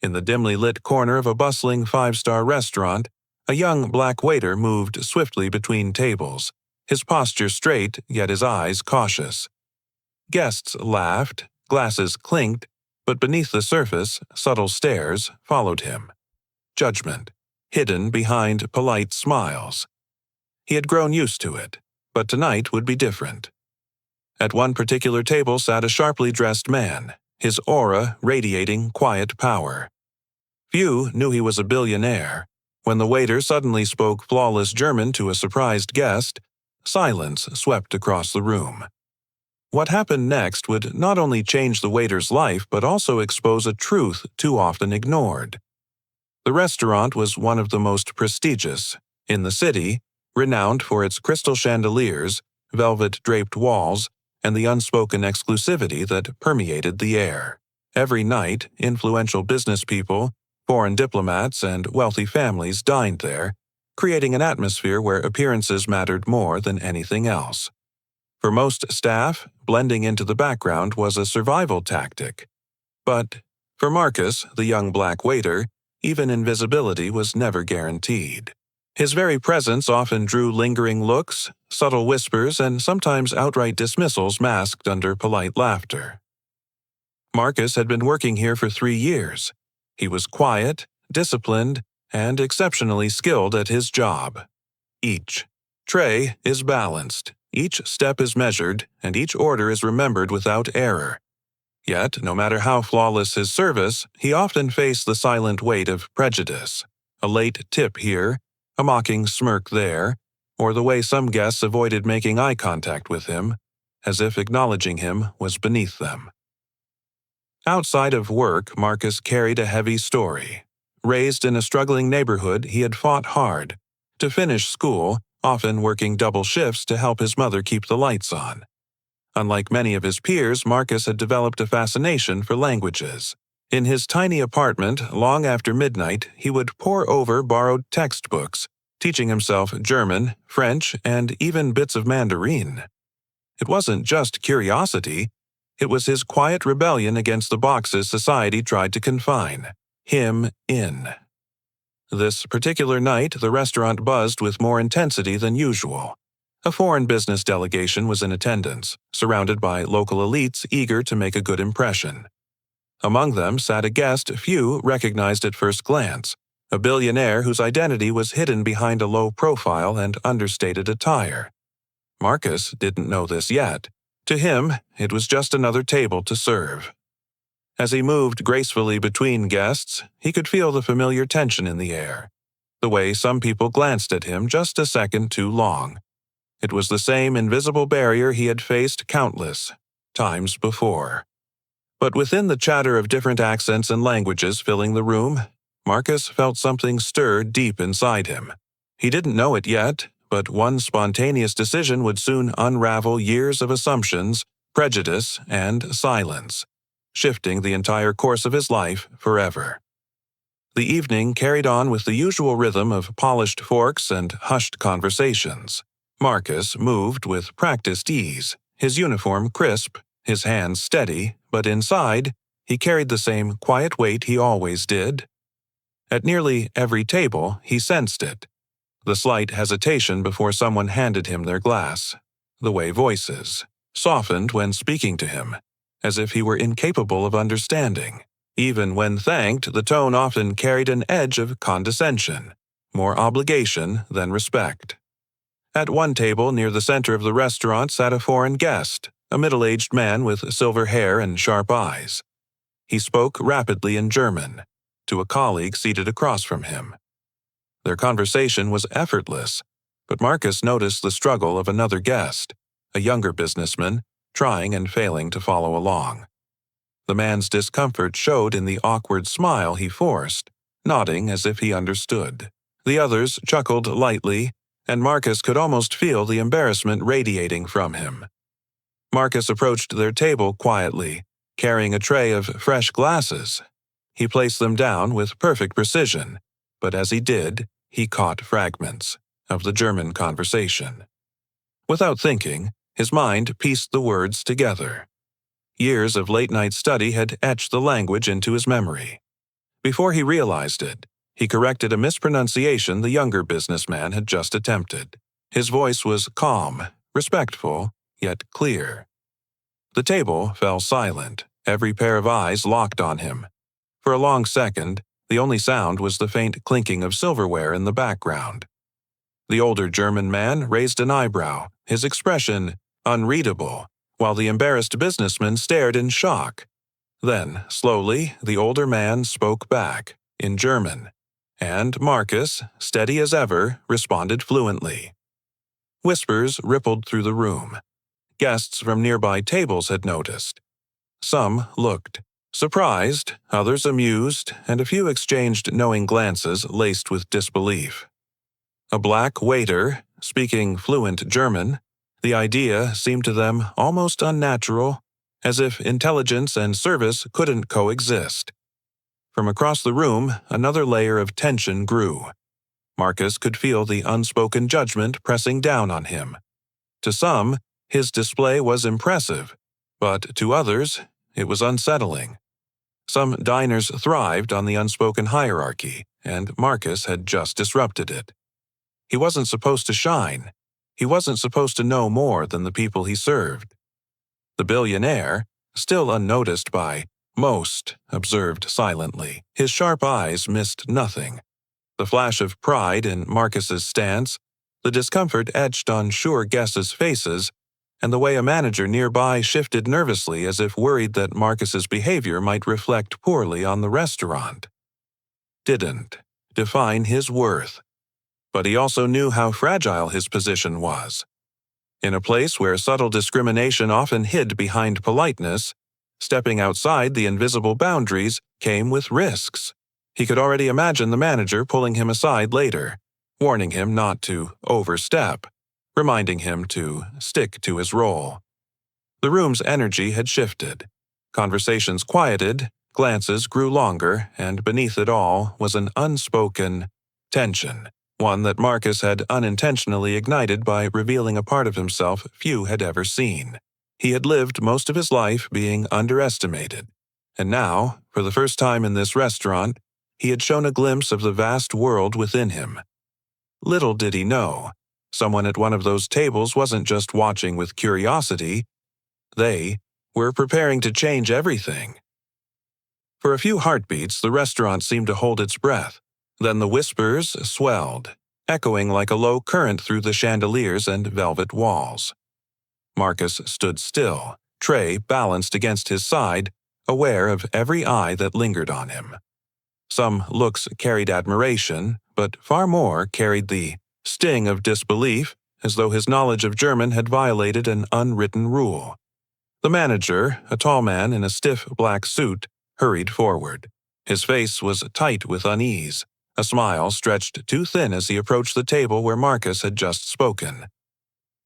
In the dimly lit corner of a bustling five-star restaurant, a young black waiter moved swiftly between tables, his posture straight yet his eyes cautious. Guests laughed, glasses clinked, but beneath the surface, subtle stares followed him. Judgment, hidden behind polite smiles. He had grown used to it, but tonight would be different. At one particular table sat a sharply dressed man, his aura radiating quiet power. Few knew he was a billionaire. When the waiter suddenly spoke flawless German to a surprised guest, silence swept across the room. What happened next would not only change the waiter's life but also expose a truth too often ignored. The restaurant was one of the most prestigious in the city, renowned for its crystal chandeliers, velvet-draped walls, and the unspoken exclusivity that permeated the air. Every night, influential business people, foreign diplomats, and wealthy families dined there, creating an atmosphere where appearances mattered more than anything else. For most staff, blending into the background was a survival tactic. But for Marcus, the young black waiter, even invisibility was never guaranteed. His very presence often drew lingering looks, subtle whispers, and sometimes outright dismissals masked under polite laughter. Marcus had been working here for 3 years. He was quiet, disciplined, and exceptionally skilled at his job. Each tray is balanced, each step is measured, and each order is remembered without error. Yet, no matter how flawless his service, he often faced the silent weight of prejudice. A late tip here, a mocking smirk there, or the way some guests avoided making eye contact with him, as if acknowledging him was beneath them. Outside of work, Marcus carried a heavy story. Raised in a struggling neighborhood, he had fought hard to finish school, often working double shifts to help his mother keep the lights on. Unlike many of his peers, Marcus had developed a fascination for languages. In his tiny apartment, long after midnight, he would pore over borrowed textbooks, teaching himself German, French, and even bits of Mandarin. It wasn't just curiosity. It was his quiet rebellion against the boxes society tried to confine him in. This particular night, the restaurant buzzed with more intensity than usual. A foreign business delegation was in attendance, surrounded by local elites eager to make a good impression. Among them sat a guest few recognized at first glance, a billionaire whose identity was hidden behind a low profile and understated attire. Marcus didn't know this yet. To him, it was just another table to serve. As he moved gracefully between guests, he could feel the familiar tension in the air, the way some people glanced at him just a second too long. It was the same invisible barrier he had faced countless times before. But within the chatter of different accents and languages filling the room, Marcus felt something stir deep inside him. He didn't know it yet, but one spontaneous decision would soon unravel years of assumptions, prejudice, and silence, shifting the entire course of his life forever. The evening carried on with the usual rhythm of polished forks and hushed conversations. Marcus moved with practiced ease, his uniform crisp, his hands steady, but inside, he carried the same quiet weight he always did. At nearly every table, he sensed it. The slight hesitation before someone handed him their glass. The way voices softened when speaking to him, as if he were incapable of understanding. Even when thanked, the tone often carried an edge of condescension, more obligation than respect. At one table near the center of the restaurant sat a foreign guest, a middle-aged man with silver hair and sharp eyes. He spoke rapidly in German, to a colleague seated across from him. Their conversation was effortless, but Marcus noticed the struggle of another guest, a younger businessman, trying and failing to follow along. The man's discomfort showed in the awkward smile he forced, nodding as if he understood. The others chuckled lightly, and Marcus could almost feel the embarrassment radiating from him. Marcus approached their table quietly, carrying a tray of fresh glasses. He placed them down with perfect precision, but as he did, he caught fragments of the German conversation. Without thinking, his mind pieced the words together. Years of late-night study had etched the language into his memory. Before he realized it, he corrected a mispronunciation the younger businessman had just attempted. His voice was calm, respectful, yet clear. The table fell silent, every pair of eyes locked on him. For a long second, the only sound was the faint clinking of silverware in the background. The older German man raised an eyebrow, his expression unreadable, while the embarrassed businessman stared in shock. Then, slowly, the older man spoke back, in German, and Marcus, steady as ever, responded fluently. Whispers rippled through the room. Guests from nearby tables had noticed. Some looked, surprised, others amused, and a few exchanged knowing glances laced with disbelief. A black waiter, speaking fluent German, the idea seemed to them almost unnatural, as if intelligence and service couldn't coexist. From across the room, another layer of tension grew. Marcus could feel the unspoken judgment pressing down on him. To some, his display was impressive, but to others, it was unsettling. Some diners thrived on the unspoken hierarchy, and Marcus had just disrupted it. He wasn't supposed to shine. He wasn't supposed to know more than the people he served. The billionaire, still unnoticed by most, observed silently. His sharp eyes missed nothing. The flash of pride in Marcus's stance, the discomfort etched on sure guesses' faces, and the way a manager nearby shifted nervously as if worried that Marcus's behavior might reflect poorly on the restaurant. Didn't define his worth. But he also knew how fragile his position was. In a place where subtle discrimination often hid behind politeness, stepping outside the invisible boundaries came with risks. He could already imagine the manager pulling him aside later, warning him not to overstep, reminding him to stick to his role. The room's energy had shifted. Conversations quieted, glances grew longer, and beneath it all was an unspoken tension, one that Marcus had unintentionally ignited by revealing a part of himself few had ever seen. He had lived most of his life being underestimated, and now, for the first time in this restaurant, he had shown a glimpse of the vast world within him. Little did he know, someone at one of those tables wasn't just watching with curiosity. They were preparing to change everything. For a few heartbeats, the restaurant seemed to hold its breath. Then the whispers swelled, echoing like a low current through the chandeliers and velvet walls. Marcus stood still, tray balanced against his side, aware of every eye that lingered on him. Some looks carried admiration, but far more carried the sting of disbelief, as though his knowledge of German had violated an unwritten rule. The manager, a tall man in a stiff black suit, hurried forward. His face was tight with unease. A smile stretched too thin as he approached the table where Marcus had just spoken.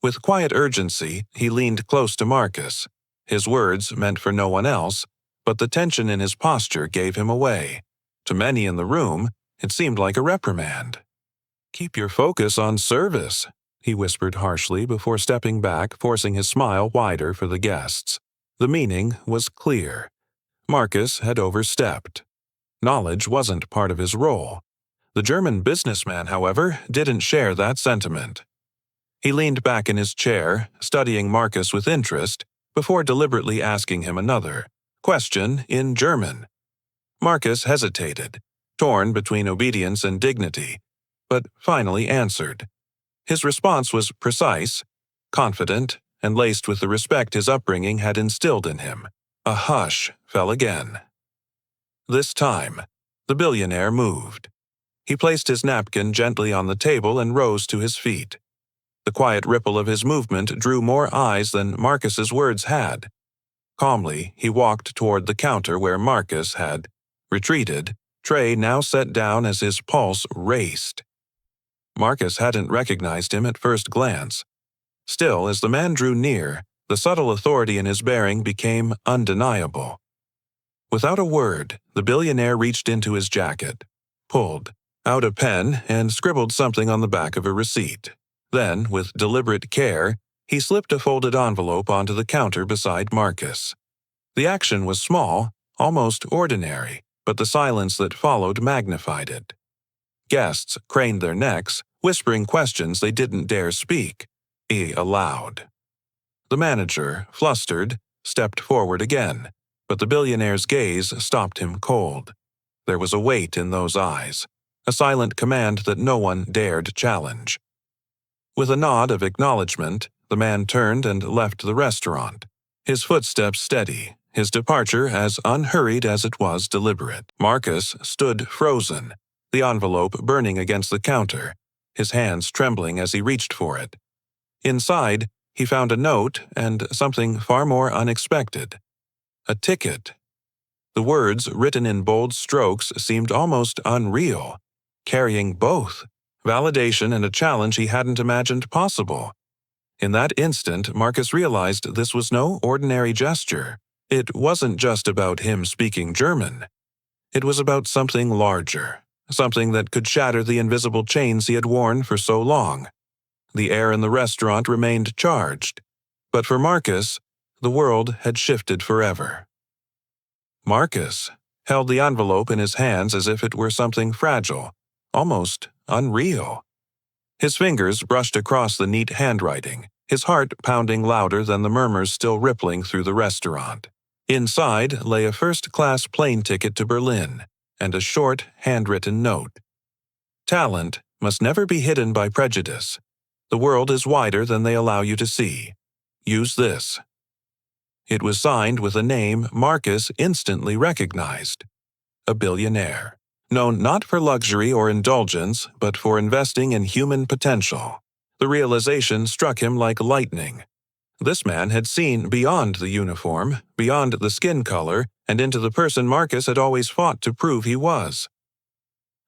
With quiet urgency, he leaned close to Marcus. His words meant for no one else, but the tension in his posture gave him away. To many in the room, it seemed like a reprimand. "Keep your focus on service," he whispered harshly before stepping back, forcing his smile wider for the guests. The meaning was clear. Marcus had overstepped. Knowledge wasn't part of his role. The German businessman, however, didn't share that sentiment. He leaned back in his chair, studying Marcus with interest, before deliberately asking him another question in German. Marcus hesitated, torn between obedience and dignity, but finally answered. His response was precise, confident, and laced with the respect his upbringing had instilled in him. A hush fell again. This time, the billionaire moved. He placed his napkin gently on the table and rose to his feet. The quiet ripple of his movement drew more eyes than Marcus's words had. Calmly, he walked toward the counter where Marcus had retreated, tray now set down as his pulse raced. Marcus hadn't recognized him at first glance. Still, as the man drew near, the subtle authority in his bearing became undeniable. Without a word, the billionaire reached into his jacket, pulled out a pen, and scribbled something on the back of a receipt. Then, with deliberate care, he slipped a folded envelope onto the counter beside Marcus. The action was small, almost ordinary, but the silence that followed magnified it. Guests craned their necks, whispering questions they didn't dare speak aloud. The manager, flustered, stepped forward again, but the billionaire's gaze stopped him cold. There was a weight in those eyes, a silent command that no one dared challenge. With a nod of acknowledgement, the man turned and left the restaurant, his footsteps steady, his departure as unhurried as it was deliberate. Marcus stood frozen, the envelope burning against the counter, his hands trembling as he reached for it. Inside, he found a note and something far more unexpected. A ticket. The words, written in bold strokes, seemed almost unreal, carrying both validation and a challenge he hadn't imagined possible. In that instant, Marcus realized this was no ordinary gesture. It wasn't just about him speaking German. It was about something larger, something that could shatter the invisible chains he had worn for so long. The air in the restaurant remained charged, but for Marcus, the world had shifted forever. Marcus held the envelope in his hands as if it were something fragile, almost unreal. His fingers brushed across the neat handwriting, his heart pounding louder than the murmurs still rippling through the restaurant. Inside lay a first-class plane ticket to Berlin and a short, handwritten note. Talent must never be hidden by prejudice. The world is wider than they allow you to see. Use this. It was signed with a name Marcus instantly recognized. A billionaire, known not for luxury or indulgence, but for investing in human potential. The realization struck him like lightning. This man had seen beyond the uniform, beyond the skin color, and into the person Marcus had always fought to prove he was.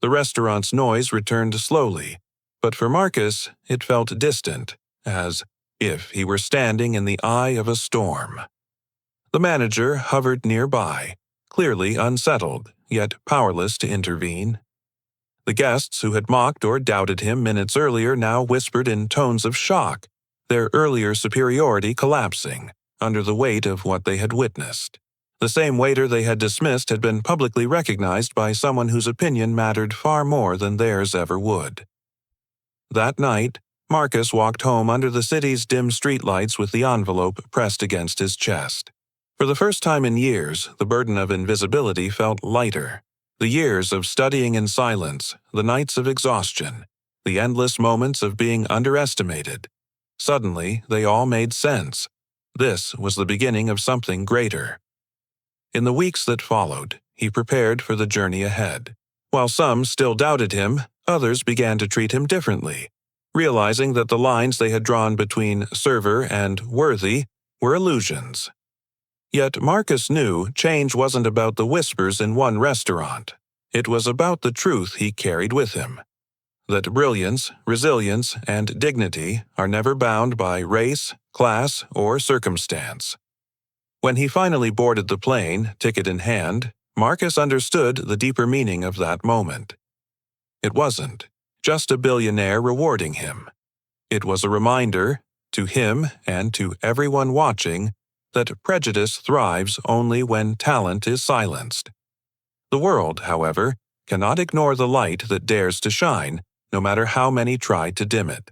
The restaurant's noise returned slowly, but for Marcus it felt distant, as if he were standing in the eye of a storm. The manager hovered nearby, clearly unsettled, yet powerless to intervene. The guests who had mocked or doubted him minutes earlier now whispered in tones of shock, their earlier superiority collapsing under the weight of what they had witnessed. The same waiter they had dismissed had been publicly recognized by someone whose opinion mattered far more than theirs ever would. That night, Marcus walked home under the city's dim streetlights with the envelope pressed against his chest. For the first time in years, the burden of invisibility felt lighter. The years of studying in silence, the nights of exhaustion, the endless moments of being underestimated. Suddenly, they all made sense. This was the beginning of something greater. In the weeks that followed, he prepared for the journey ahead. While some still doubted him, others began to treat him differently, realizing that the lines they had drawn between server and worthy were illusions. Yet Marcus knew change wasn't about the whispers in one restaurant. It was about the truth he carried with him. That brilliance, resilience, and dignity are never bound by race, class, or circumstance. When he finally boarded the plane, ticket in hand, Marcus understood the deeper meaning of that moment. It wasn't just a billionaire rewarding him. It was a reminder, to him and to everyone watching, that prejudice thrives only when talent is silenced. The world, however, cannot ignore the light that dares to shine, no matter how many try to dim it.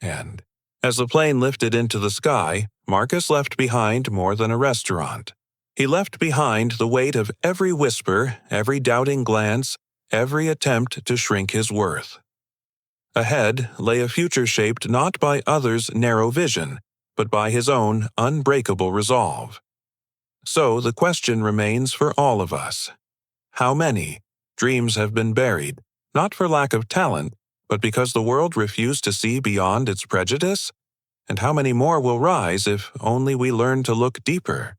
And, as the plane lifted into the sky, Marcus left behind more than a restaurant. He left behind the weight of every whisper, every doubting glance, every attempt to shrink his worth. Ahead lay a future shaped not by others' narrow vision, but by his own unbreakable resolve. So the question remains for all of us. How many dreams have been buried, not for lack of talent, but because the world refused to see beyond its prejudice? And how many more will rise if only we learn to look deeper?